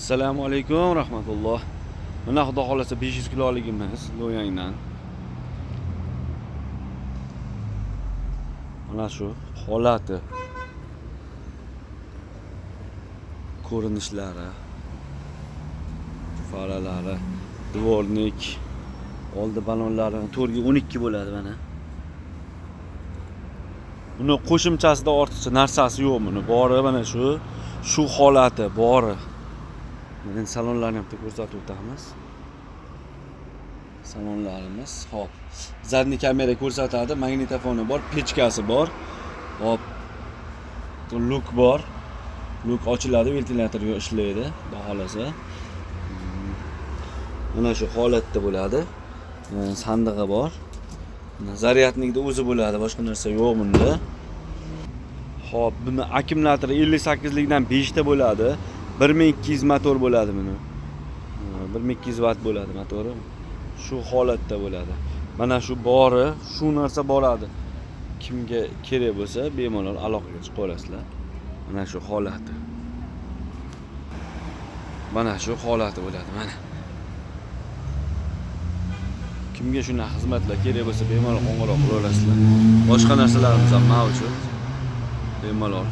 Assalomu alaykum rahmatulloh. Mana xudo xolasa 500 kiloligimiz lo'yangdan. Mana shu holati, ko'rinishlari, faralari, dvornik, oldi balonlari 4 ga 12 bo'ladi mana. Buni qo'shimchasida ortiqcha narsasi yo'q buni. Bori mana shu holati bori. Endi salonlarni ham ko'rsatib o'tamiz. Salonlarimiz, hop. Zadniy kamera ko'rsatadi, magnitofoni bor, pechkasi bor. Hop. Luk bor. Luk ochiladi, ventilyator ishlaydi, xudo xolasa. Mana shu holatda bo'ladi. Sandig'i bor. Zaryadnikda o'zi bo'ladi, boshqa narsa yo'q bunda. Hop, buni akkumulyatori 58 likdan 5 ta bo'ladi. 1200 motor bo'ladi buni. 1200 vatt bo'ladi motori. Shu holatda bo'ladi. Mana shu bori, shu narsa boradi. Kimga kerak bo'lsa, bemalol aloqaga chiqib olasizlar. Mana shu holati. Mana shu holati bo'ladi, mana. Kimga shunaqa xizmatlar kerak bo'lsa, bemalol qo'ng'iroq qila olasizlar. Boshqa narsalarimiz ham mavjud. Bemalol